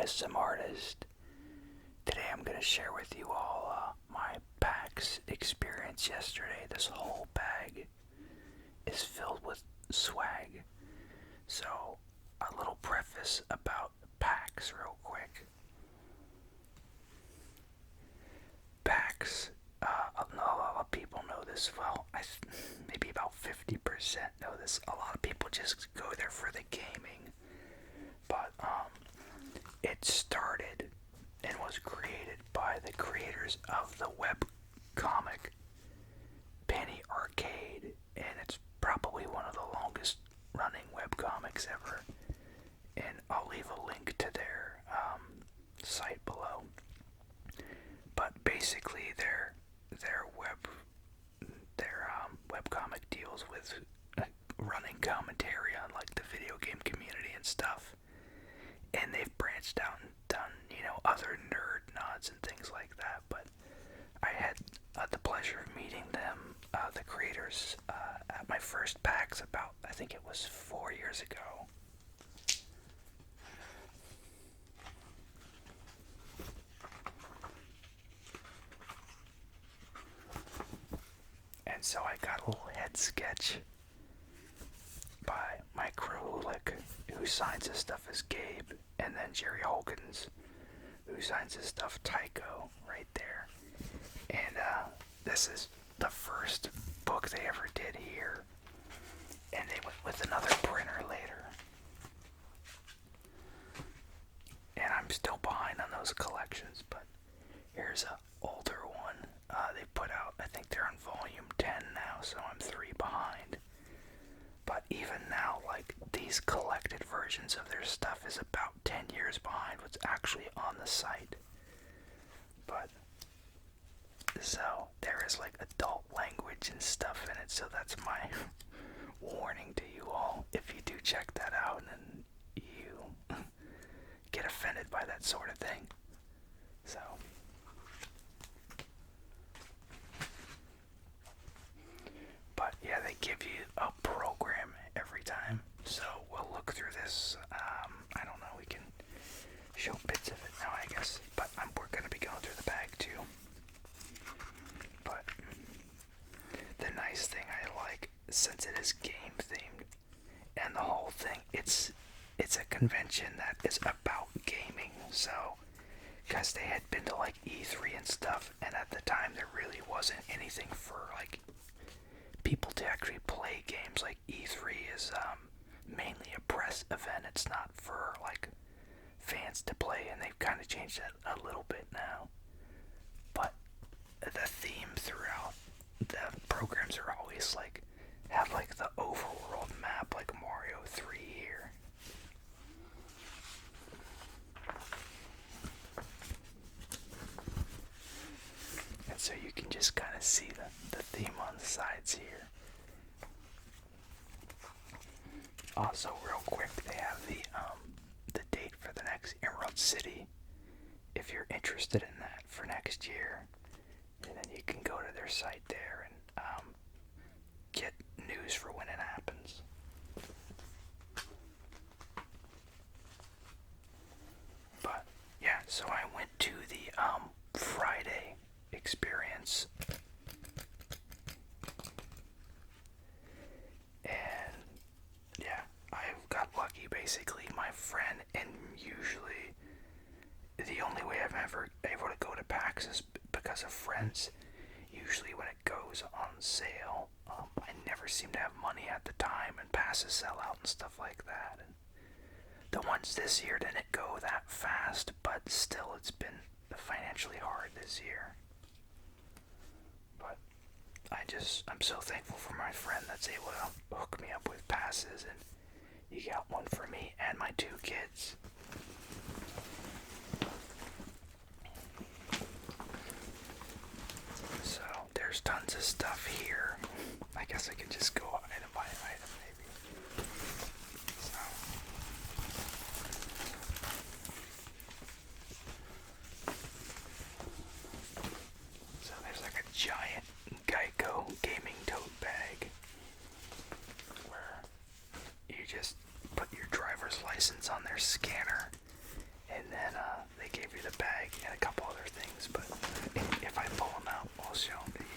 ASM artist. Today I'm going to share with you all my PAX experience yesterday. This whole bag is filled with swag. So, a little preface about PAX real quick. PAX, a lot of people know this. Well, maybe about 50% know this. A lot of people just go there for the gaming. But it started and was created by the creators of the webcomic Penny Arcade, and it's probably one of the longest running webcomics ever. And I'll leave a link to their site below. But basically, their webcomic deals with running commentary on like the video game community and stuff. And they've branched out and done, other nerd nods and things like that. But I had the pleasure of meeting them, the creators, at my first PAX about, I think it was 4 years ago. And so I got a little head sketch by Mike Krahulik, who signs his stuff as Gabe, and then Jerry Holkins, who signs his stuff Tycho, right there. And this is the first book they ever did here, and they went with another printer later. And I'm still behind on those collections, but here's a older one. They put out, I think they're on volume 10 now, so I'm 3 behind. But even now, like, these collected versions of their stuff is about 10 years behind what's actually on the site. But, so, there is, like, adult language and stuff in it, so that's my warning to you all. If you do check that out and you get offended by that sort of thing. So, but yeah, they give you a program every time. So we'll look through this. I don't know, we can show bits of it now, I guess. But we're going to be going through the bag too. But the nice thing I like, since it is game themed, and the whole thing, it's a convention that is about gaming. So, because they had been to like E3 and stuff, and at the time there really wasn't anything for like people to actually play games. Like E3 is mainly a press event. It's not for like fans to play, and they've kind of changed it a little bit now. But the theme throughout the programs are always like have like the overworld map, like Mario 3 here. And so you can just kind of see the theme on the sides here. Also, real quick, they have the date for the next Emerald City, if you're interested in that, for next year. And then you can go to their site there and get news for when it happens. But yeah, so I went to the Friday experience, and yeah, I got lucky. Basically, my friend, and usually the only way I'm ever able to go to PAX is because of friends. Usually when it goes on sale, I never seem to have money at the time, and passes sell out and stuff like that. And the ones this year didn't go that fast, but still it's been financially hard this year. But I'm so thankful for my friend that's able to hook me up with passes, and he got one for me and my 2 kids. So there's tons of stuff here. I guess I can just go item by item maybe. So there's like a giant Geico gaming tote bag where you just put your driver's license on their scanner, and And then they gave you the bag and a couple other things, but if I pull them out, I'll show them to you.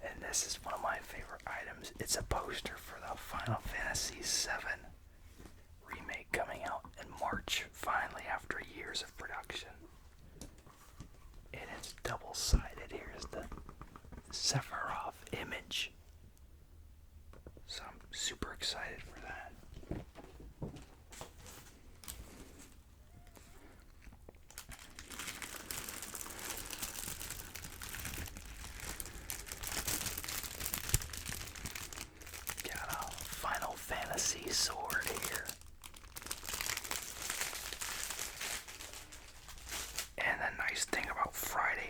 And this is one of my favorite items. It's a poster for the Final Fantasy VII remake coming out in March, finally, after years of production. And it's double-sided. Here's the Sephiroth image. So I'm super excited for that. Got a Final Fantasy sword here. And the nice thing about Friday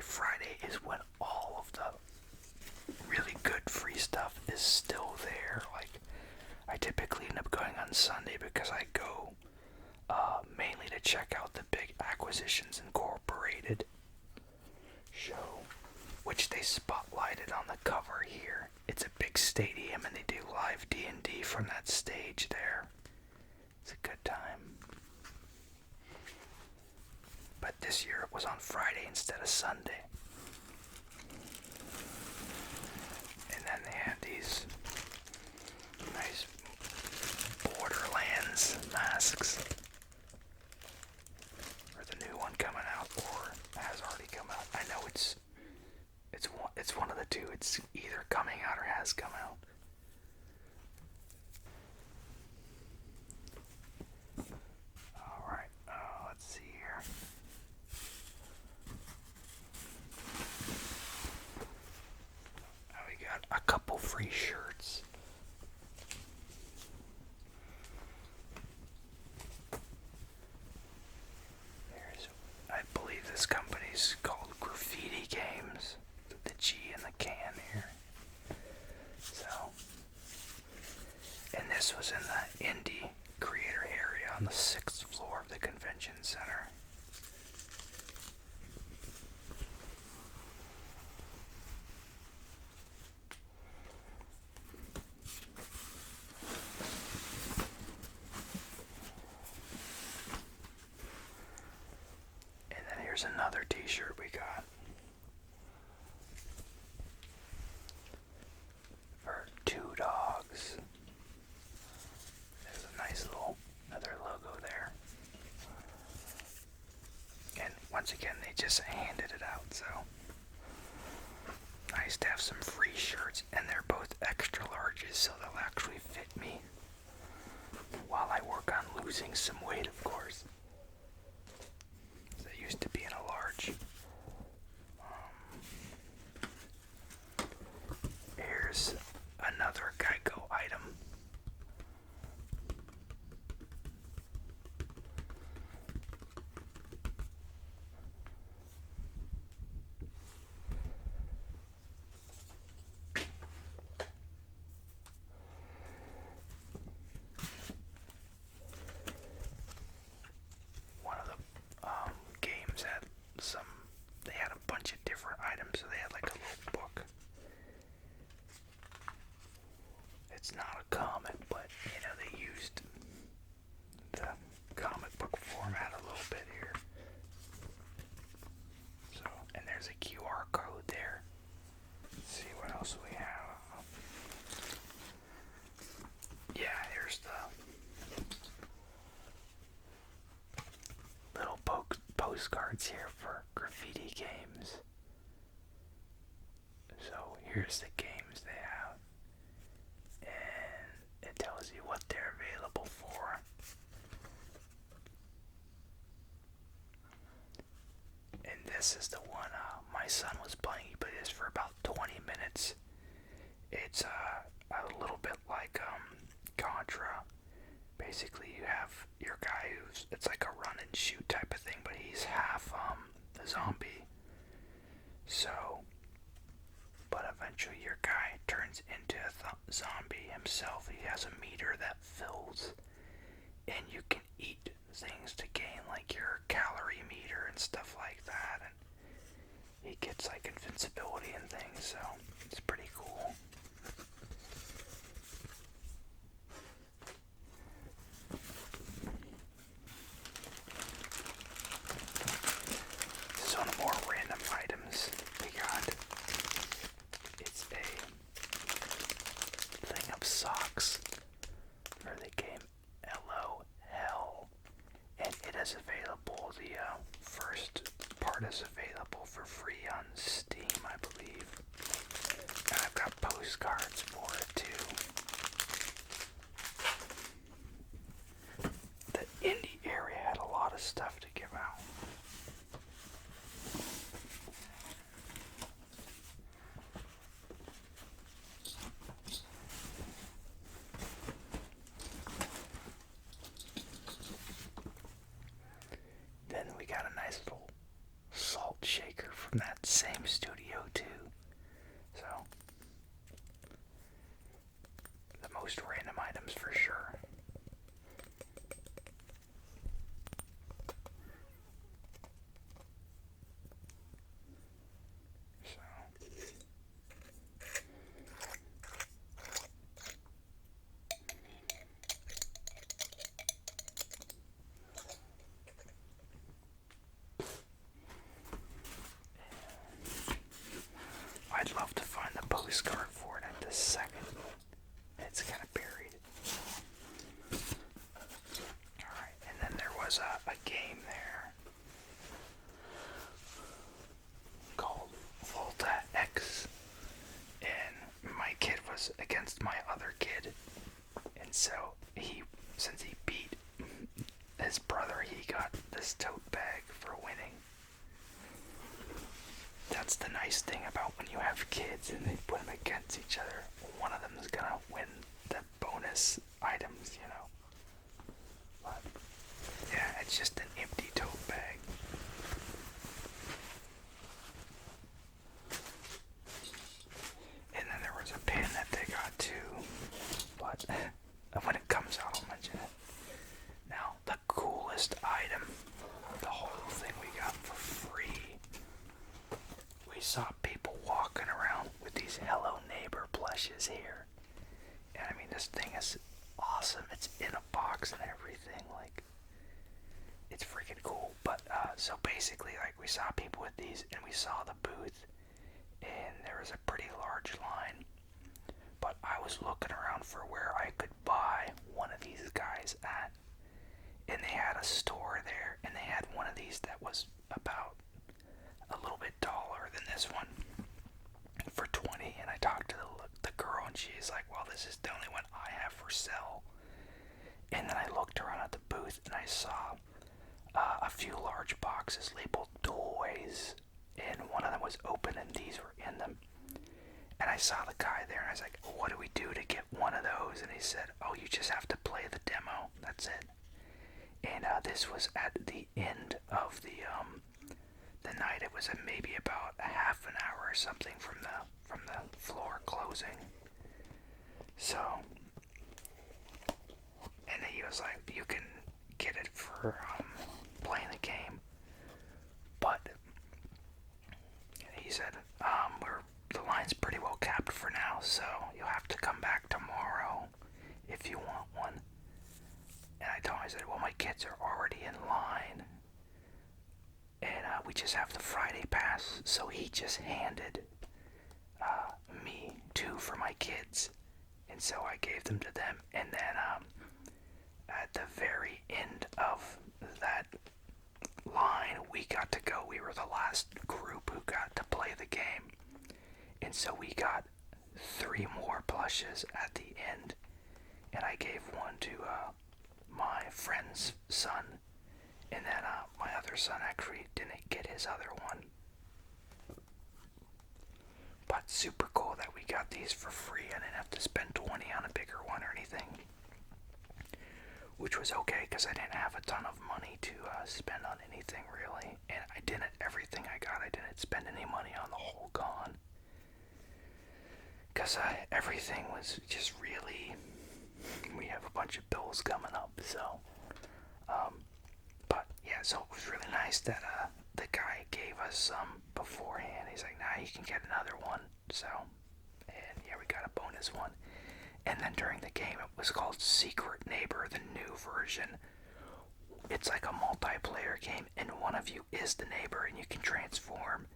is when all of the really good free stuff is still there. Like, I typically end up going on Sunday because I go mainly to check out the big Acquisitions Incorporated show, which they spotlighted on the cover here. It's a big stadium and they do live D&D from that stage there. It's a good time. But this year it was on Friday instead of Sunday. And then they had these nice Borderlands masks. Or the new one coming out, or has already come out. I know it's one of the two. It's either coming out or has come out. Alright, let's see here. We got a couple free shirts. I believe this company's called Graffiti Games. The G in the can here. So, and this was in the indie creator area on the 6th floor of the convention center. Here's another t-shirt we got for Two Dogs. There's a nice little another logo there. And once again, they just handed it out, so nice to have some free shirts, and they're both extra larges, so they'll actually fit me while I work on losing some weight, of course. To be in a large. Here's another Geico item. They had a bunch of different items, so they had like a little book. It's not a comic, but they used the comic book format a little bit here. So, and there's a QR code there. Let's see what else we have. Yeah, here's the little postcards here for Graffiti Games. So here's the games they have, and it tells you what they're available for. And this is the one my son was playing. He played this for about 20 minutes. It's a little bit like Contra. Basically, you have your guy it's like a run and shoot type of thing, but he's half a zombie. So, but eventually your guy turns into a zombie himself. He has a meter that fills, and you can eat things to gain like your calorie meter and stuff like that. And he gets like invincibility and things, so it's pretty cool. postcards for it too. The indie area had a lot of stuff to give out. Then we got a nice little salt shaker from that same studio too. So, the most random items for sure. I'd love to find the postcard for it at this second. It's kind of buried. Alright, and then there was a game there called Volta X. And my kid was against my other kid. And so since he beat his brother, he got this tote bag for winning. That's the nice thing about when you have kids and they put them against each other. One of them is gonna win the bonus items, you know. But yeah, it's just an empty tote bag. And then there was a pin that they got too. But when it comes out, I'll mention it. Now, the coolest item, the whole thing we got for free. We saw people walking around with these Hello Neighbor plushes here. And I mean, this thing is awesome. It's in a box and everything. Like, it's freaking cool. But, so basically, like, we saw people with these and we saw the booth. And there was a pretty large line. But I was looking around for where I could buy one of these guys at. And they had a store there. And they had one of these that was about a little bit taller than this one for 20, and I talked to the girl and she's like, well, this is the only one I have for sale. And then I looked around at the booth and I saw a few large boxes labeled toys, and one of them was open and these were in them. And I saw the guy there and I was like, what do we do to get one of those? And he said, oh, you just have to play the demo, that's it. And this was at the end of the night. It was maybe about a half an hour or something from the floor closing. So, and he was like, you can get it for playing the game, but he said, the line's pretty well capped for now, so you'll have to come back tomorrow if you want one. And I told him, I said, well, my kids are already in line. And we just have the Friday pass, so he just handed me 2 for my kids, and so I gave them to them. And then at the very end of that line, we got to go. We were the last group who got to play the game, and so we got 3 more plushes at the end. And I gave one to my friend's son. And then my other son actually didn't get his other one. But super cool that we got these for free. I didn't have to spend 20 on a bigger one or anything. Which was okay because I didn't have a ton of money to spend on anything really. And everything I got, I didn't spend any money on the whole con. Because everything was just really, we have a bunch of bills coming up, so. But yeah, so it was really nice that the guy gave us some beforehand. He's like, nah, you can get another one. So, and yeah, we got a bonus one. And then during the game, it was called Secret Neighbor, the new version. It's like a multiplayer game, and one of you is the neighbor, and you can transform.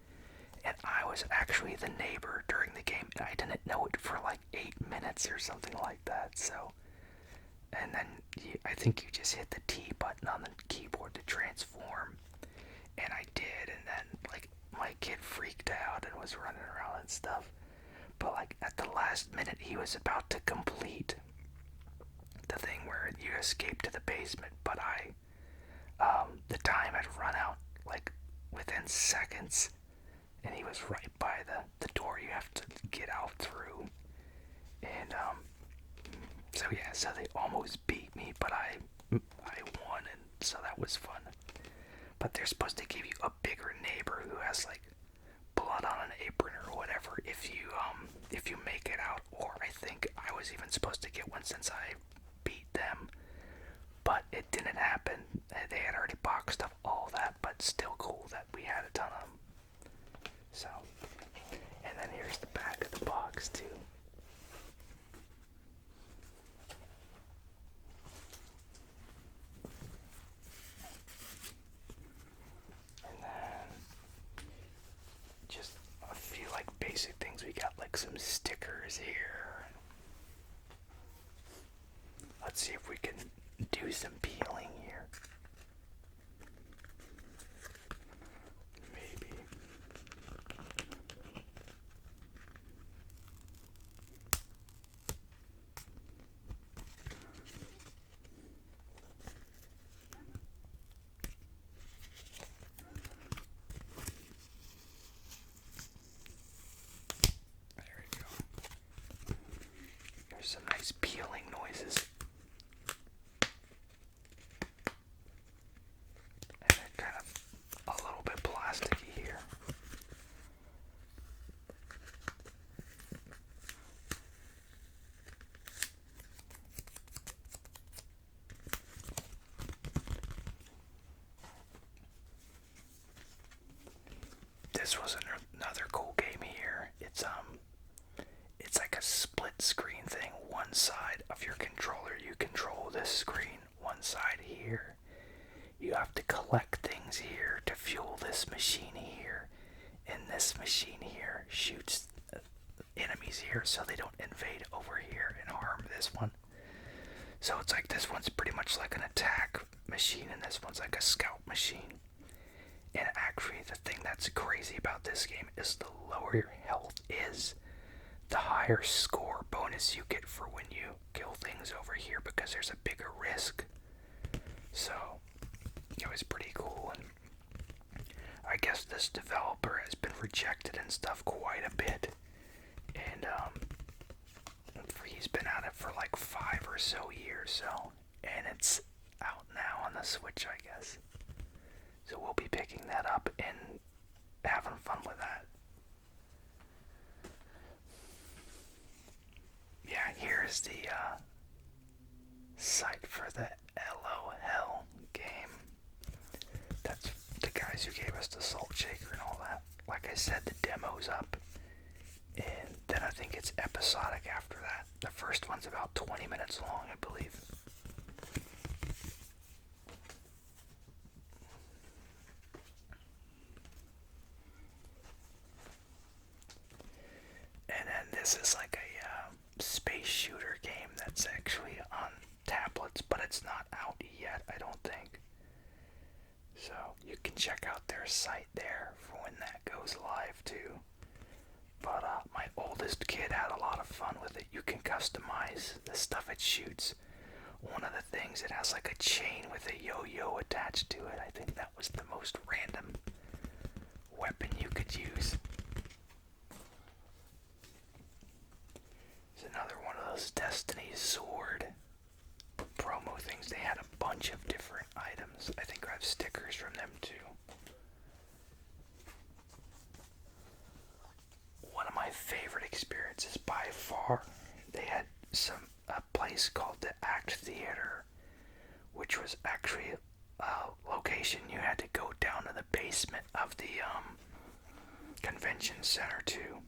And I was actually the neighbor during the game, and I didn't know it for like 8 minutes or something like that, so. And then I think you just hit the T button on the keyboard to transform. And I did, and then like my kid freaked out and was running around and stuff. But like at the last last minute he was about to complete the thing where you escape to the basement, but the time had run out like within seconds, and he was right by the door you have to get out through. And so yeah, so they almost beat me, but I won, and so that was fun. But they're supposed to give you a bigger neighbor who has like blood on an apron or whatever if you make it out. Or I think I was even supposed to get one since I beat them, but it didn't happen. They had already boxed up all that, but still cool that we had a ton of them. So, and then here's the back of the box too. And then just a few like basic things. We got like some stickers here. Let's see if we can do some peeling here. Maybe. There we go. There's some nice peeling noises. And they're kind of a little bit plasticky here. This was another cool game here. It's like a split screen thing. One side of your controller, you control this screen. One side here, you have to collect things here to fuel this machine here. And this machine here shoots enemies here so they don't invade over here and harm this one. So it's like this one's pretty much like an attack machine and this one's like a scout machine. And actually, the thing that's crazy about this game is the lower your health is, the higher score bonus you get for when you kill things over here, because there's a bigger risk. So, it was pretty cool, and I guess this developer has been rejected and stuff quite a bit. And he's been at it for like 5 or so years, so, and it's out now on the Switch, I guess. So we'll be picking that up and having fun with that. Yeah, here's the site for the LOL game. That's the guys who gave us the salt shaker and all that. Like I said, the demo's up. And then I think it's episodic after that. The first one's about 20 minutes long, I believe. And then this is like a space shooter game that's actually on tablets, but it's not out yet, I don't think. So you can check out their site there for when that goes live too. But my oldest kid had a lot of fun with it. You can customize the stuff it shoots. One of the things, it has like a chain with a yo-yo attached to it. I think that was the most random weapon you could use. It's another one of those Destiny sword promo things. They had a bunch of different items. I think I have stickers from them too. One of my favorite experiences by far, they had a place called the Act Theater, which was actually a location you had to go down to the basement of the convention center too.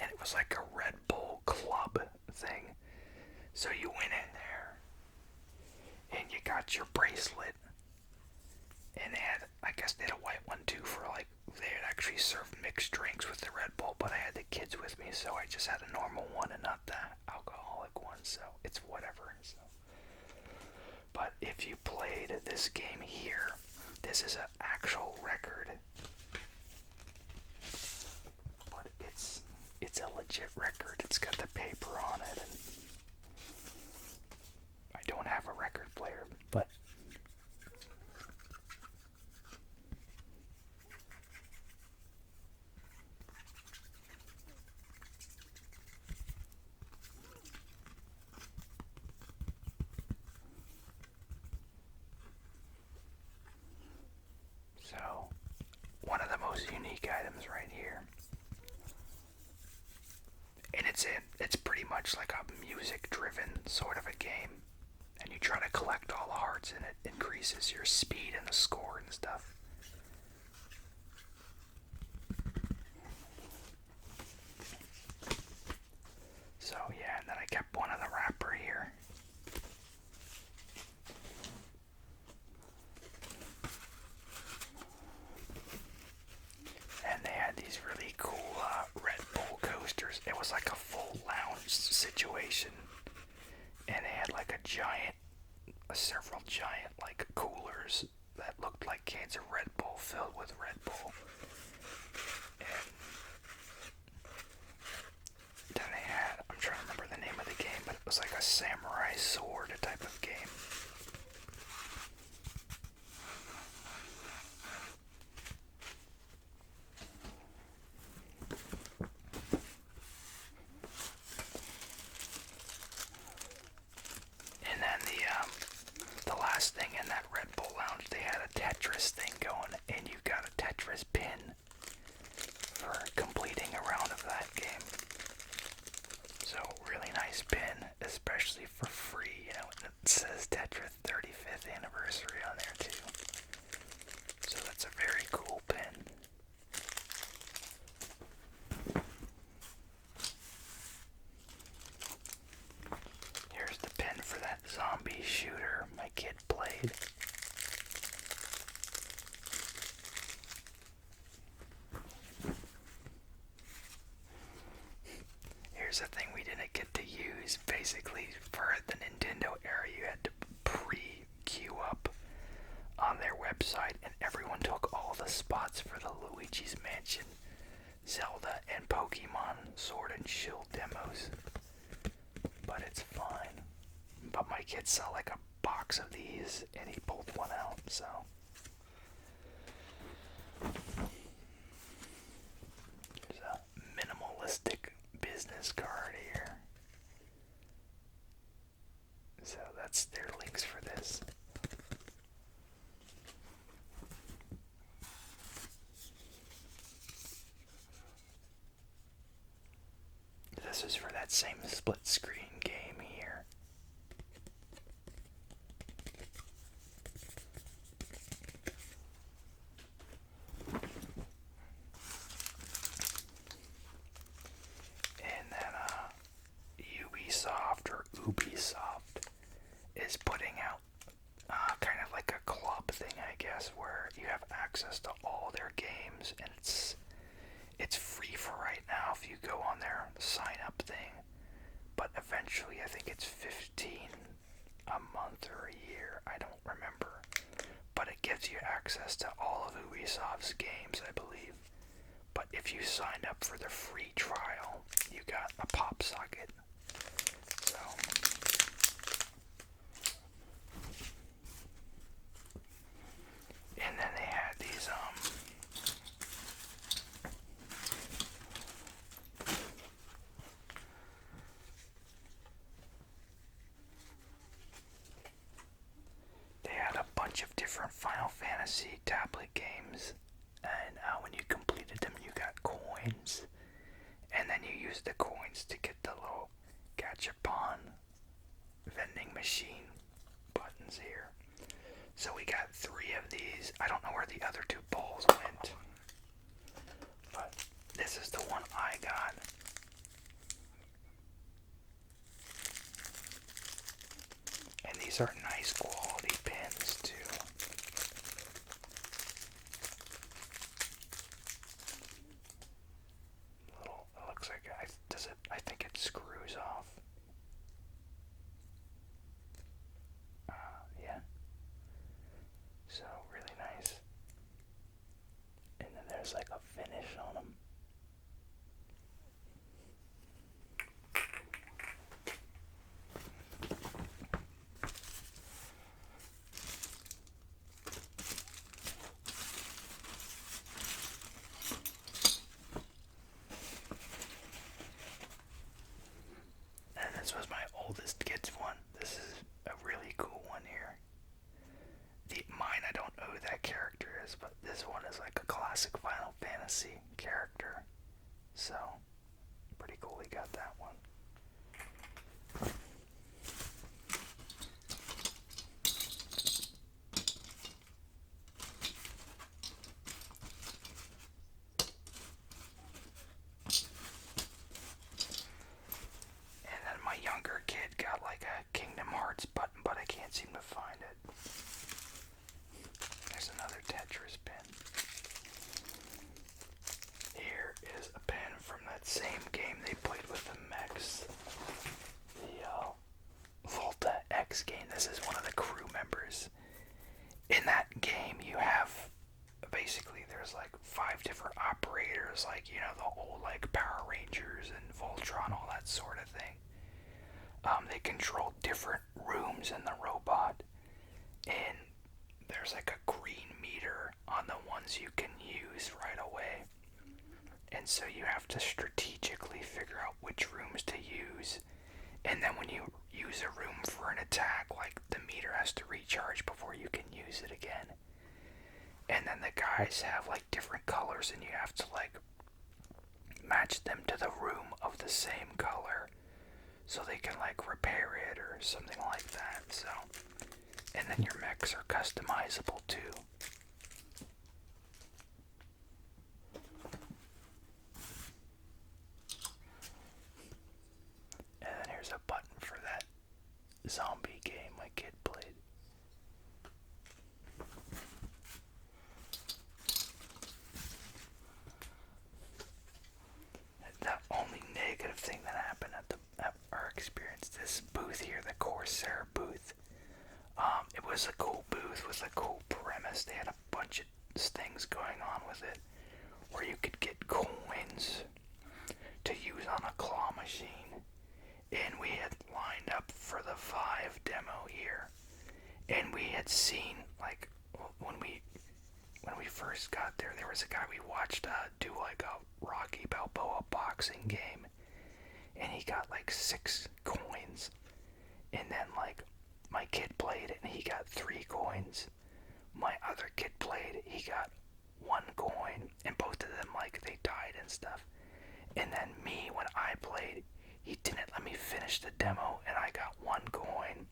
And it was like a Red Bull club thing. So you went in there and you got your bracelet, and they had, I guess they had a white one too for like, they had actually served mixed drinks with the Red Bull, but I had the kids with me, so I just had a normal one and not the alcoholic one, so it's whatever. So, but if you played this game here, this is an actual record, but it's it's a legit record. It's got the paper on it, and I don't have a record player, but so one of the most unique items right here. And it's pretty much like a music-driven sort of a game. And you try to collect all the hearts, and it increases your speed and the score and stuff. So yeah, and then I kept one in the wrapper here. And they had these really cool Red Bull coasters. It was like a full lounge situation. And they had like several giant like coolers that looked like cans of Red Bull filled with Red Bull. And then they had, I'm trying to remember the name of the game, but it was like a samurai sword type of game. And then the last thing in that Red Bull lounge, they had a Tetris thing going, and you got a Tetris pin for completing a round of that game. So really nice pin, especially for free. You know, it says Tetris 35th anniversary on there too. So that's a very cool pin. Here's the pin for that zombie shooter my kid played. Here's the thing we didn't get to use. Basically, for the Nintendo era, you had to pre-queue up on their website, and everyone took all the spots for the Luigi's Mansion, Zelda, and Pokemon Sword and Shield demos. But it's fine. But my kid saw like a box of these, and he pulled one out, so. There's a minimalistic business card here. So that's their links for this. This is for that same split screen game here. And then Ubisoft is putting out kind of like a club thing, I guess, where you have access to all their games, and it's free for right now if you go on their sign up thing, but eventually I think it's $15 a month or a year, I don't remember, but it gives you access to all of Ubisoft's games, I believe. But if you signed up for the free trial, you got a pop socket. So and then they had these they had a bunch of different Final Fantasy tablet games, and when you completed them, you got coins, and then you used the coins to get the little gachapon vending machine buttons here. So we got 3 of these. I don't know where the other 2 bowls went, but this is the one I got. And these are nice quality pins too. It looks like I think it screws off. Yeah. So really nice. And then there's like a finish on them. fantasy character. So, pretty cool we got that one. And then my younger kid got like a Kingdom Hearts button, but I can't seem to find it. There's another Tetris pin. Here is a pin from that same game they played with the mechs. The Volta X game. This is one of the crew members. In that game, you have basically there's like 5 different operators, like the old like Power Rangers and Voltron, all that sort of thing. They control different rooms in the robot, and there's like a green meter on the ones you can use right away. And so you have to strategically figure out which rooms to use. And then when you use a room for an attack, like the meter has to recharge before you can use it again. And then the guys have like different colors, and you have to like match them to the room of the same color so they can like repair it or something like that. So, and then your mechs are customizable too. And then here's a button for that zombie game my kid played. The only negative thing that happened at our experience, this booth here, the Corsair booth, it was a cool booth with a cool premise. They had a bunch of things going on with it, where you could get coins to use on a claw machine. And we had lined up for the Vive demo here, and we had seen, like, when we first got there, there was a guy we watched do like a Rocky Balboa boxing game, and he got like 6 coins. And then like my kid played and he got 3 coins. My other kid played, he got 1 coin, and both of them, like, they died and stuff. And then me, when I played, he didn't let me finish the demo, and I got 1 coin.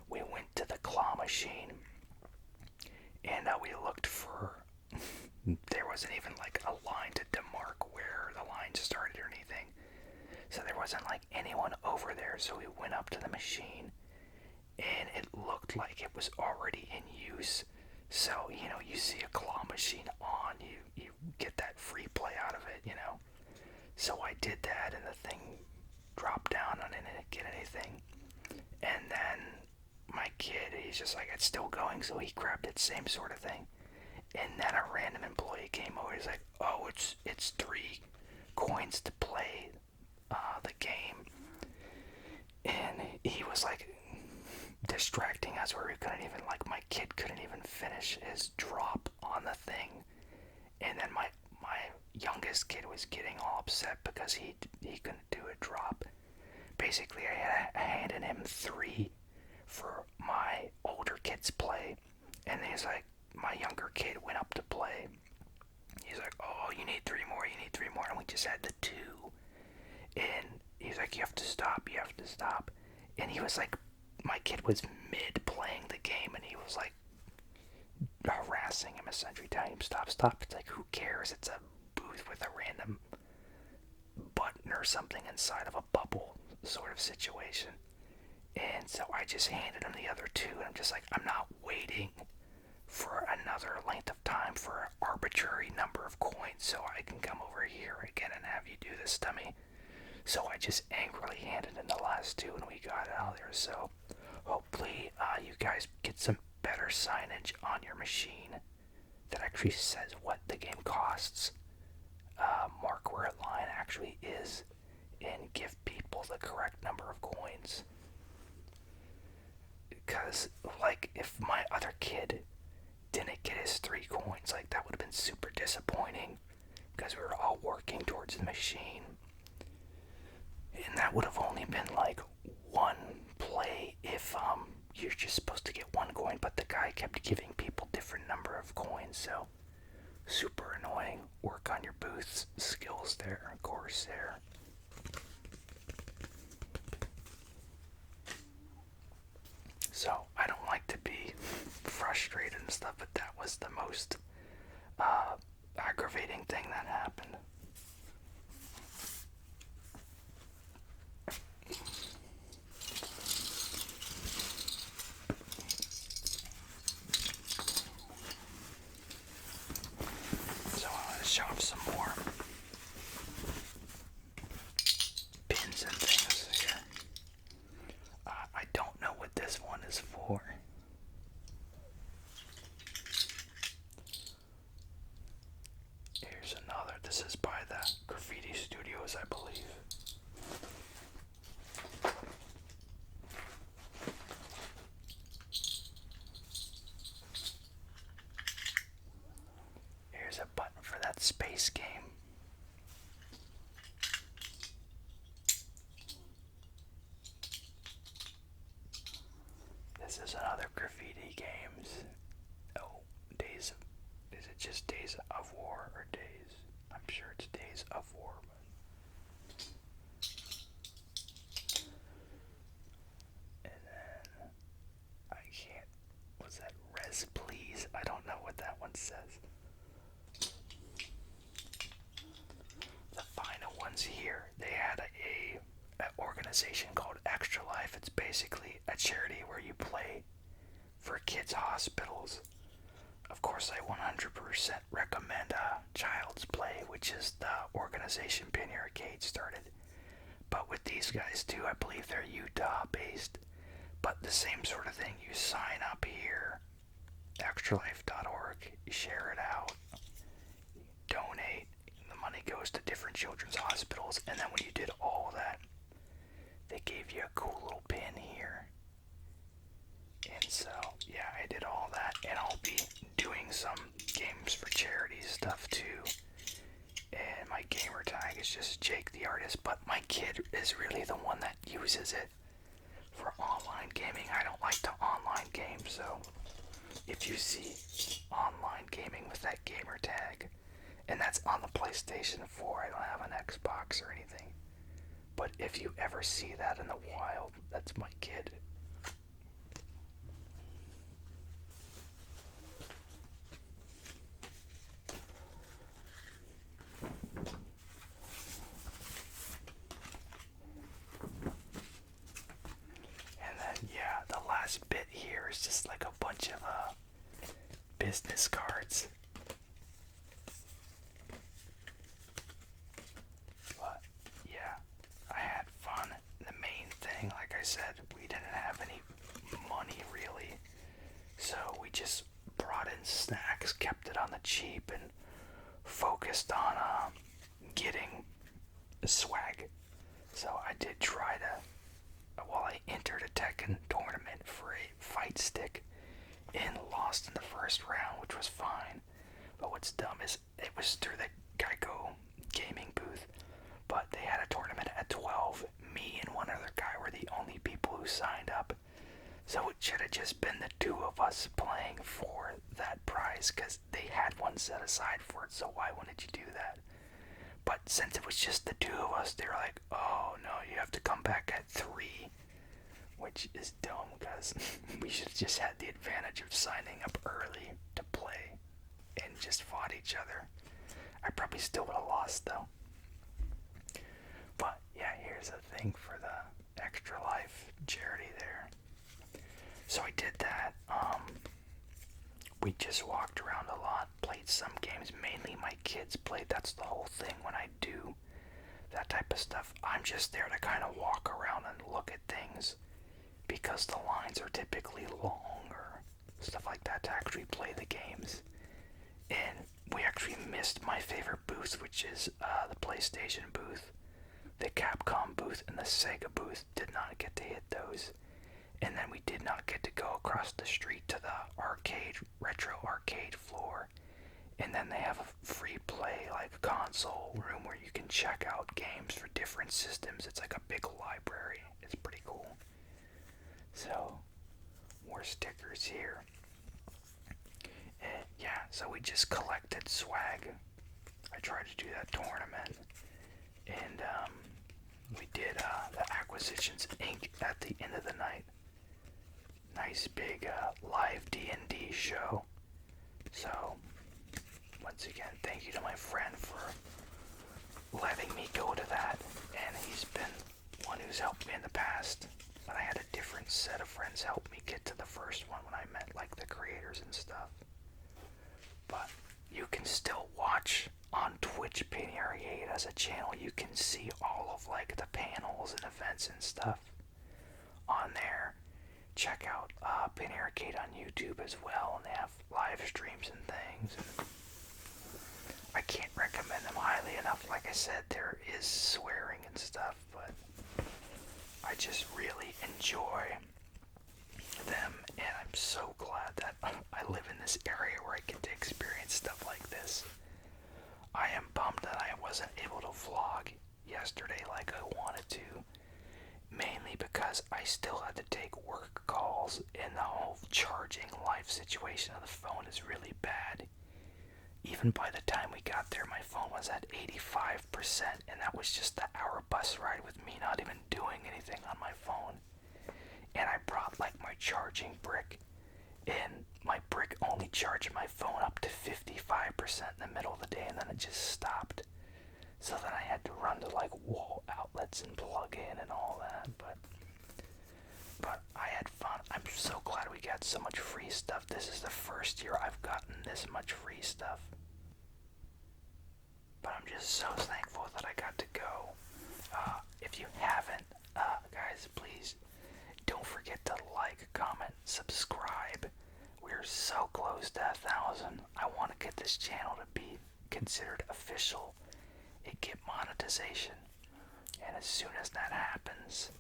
We went to the claw machine, and we looked for, there wasn't even like a line to demark where the line started or anything. So there wasn't like anyone over there, so we went up to the machine, and it looked like it was already in use. So, you see a claw machine on, you get that free play out of it, So I did that, and the thing dropped down, and I didn't get anything. And then my kid, he's just like, it's still going, so he grabbed it, same sort of thing. And then a random employee came over, he's like, oh, it's 3 coins to play the game. And he was like distracting us where we couldn't even, like, my kid couldn't even finish his drop on the thing. And then my youngest kid was getting all upset because he couldn't do a drop. Basically, I handed him 3 for my older kid's play, and he's like, my younger kid went up to play. He's like, oh, you need 3 more, and we just had the 2. And he's like, you have to stop. And he was like, my kid was mid playing the game, and he was like harassing him, essentially telling him, stop. It's like, who cares? It's a booth with a random button or something inside of a bubble sort of situation. And so I just handed him the other 2, and I'm just like, I'm not waiting for another length of time for an arbitrary number of coins so I can come over here again and have you do this to me. So I just angrily handed him the last 2, and we got out of there. So hopefully you guys get some better signage on your machine that actually says what the game costs, mark where a line actually is, and give people the correct number of coins. Because, like, if my other kid didn't get his 3 coins, like, that would have been super disappointing, because we were all working towards the machine. And that would have only been like 1 play if you're just supposed to get 1 coin, but the guy kept giving people different number of coins, so super annoying. Work on your booth skills there, of course, there. So, I don't like to be frustrated and stuff, but that was the most aggravating thing that happened. So I want to show off some more pins and things here. I don't know what this one is for. Here's another. This is by the Graffiti Studios, I believe. Here's a button for that space game. This is another Graffiti Games. Oh, Days of... Is it just Days of War or Days? I'm sure it's Days of War. And then... I can't... What's that? Res Please? I don't know what that one says. The final ones here, they had an organization called Extra Life. It's basically a charity where you play for kids' hospitals. Of course, I 100% recommend Child's Play, which is the organization Penny Arcade started. But with these guys too, I believe they're Utah-based. But the same sort of thing, you sign up here, extralife.org, you share it out, you donate, the money goes to different children's hospitals, and then when you did all that, they gave you a cool little pin here. And so, yeah, I did all that, and I'll be doing some games for charity stuff too. And my gamer tag is just Jake the Artist, but my kid is really the one that uses it for online gaming. I don't like to online game, so if you see online gaming with that gamer tag, and that's on the PlayStation 4, I don't have an Xbox or anything, but if you ever see that in the wild, that's my kid. And then, yeah, the last bit here is just like a bunch of business cards. But, yeah, I had fun. The main thing, like I said, we didn't have any money really, so we just brought in snacks, kept it on the cheap, and focused on getting swag. So I did try to, well, I entered a Tekken tournament for a fight stick and lost in the first round, which was fine. But what's dumb is it was through the Geico gaming booth, but they had a tournament at 12. Me and one other guy were the only people who signed up. So it should have just been the two of us playing for that prize, because they had one set aside for it, so why wouldn't you do that? But since it was just the two of us, they were like, oh no, you have to come back at 3. Which is dumb, because we should have just had the advantage of signing up early to play and just fought each other. I probably still would have lost though. But yeah, here's a thing for the Extra Life charity there. So I did that. We just walked around a lot, played some games. Mainly my kids played. That's the whole thing when I do that type of stuff. I'm just there to kind of walk around and look at things, because the lines are typically long or stuff like that to actually play the games. And we actually missed my favorite booth, which is the PlayStation booth. The Capcom booth and the Sega booth did not get to hit those. And then we did not get to go across the street to the retro arcade floor. And then they have a free play, like console room where you can check out games for different systems. It's like a big library. It's pretty cool. So, more stickers here. And yeah, so we just collected swag. I tried to do that tournament, and we did the Acquisitions Inc. at the end of the night. Nice big live D&D show. So, once again, thank you to my friend for letting me go to that, and he's been one who's helped me in the past. But I had a different set of friends help me get to the first one when I met like the creators and stuff. But you can still watch on Twitch. Penny Arcade as a channel. You can see all of like the panels and events and stuff on there. Check out Penny Arcade on YouTube as well, and they have live streams and things. And I can't recommend them highly enough. Like I said, there is swearing and stuff, but I just really enjoy them, and I'm so glad that I live in this area where I get to experience stuff like this. I am bummed that I wasn't able to vlog yesterday like I wanted to, mainly because I still had to take work calls, and the whole charging life situation of the phone is really bad. Even by the time we got there, my phone was at 85%, and that was just the hour bus ride with me not even doing anything on my phone. And I brought like my charging brick, and my brick only charged my phone up to 55% in the middle of the day, and then it just stopped. So then I had to run to like wall outlets and plug in and all that, but I had fun. I'm so glad we got so much free stuff. This is the first year I've gotten this much free stuff. But I'm just so thankful that I got to go. If you haven't, guys, please don't forget to like, comment, subscribe. We're so close to 1,000. I want to get this channel to be considered official and get monetization. And as soon as that happens,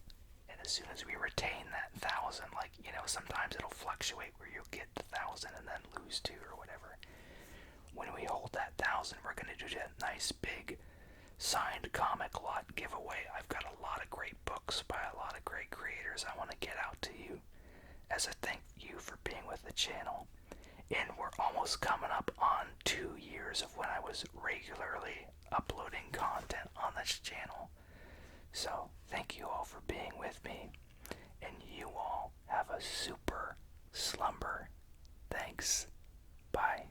and as soon as we retain that 1,000, like, you know, sometimes it'll fluctuate where you'll get the 1,000 and then lose 2 or whatever. When we hold that 1,000, we're going to do that nice big signed comic lot giveaway. I've got a lot of great books by a lot of great creators I want to get out to you as a thank you for being with the channel. And we're almost coming up on 2 years of when I was regularly uploading content on this channel. So thank you all for being with me, and you all have a super slumber. Thanks. Bye.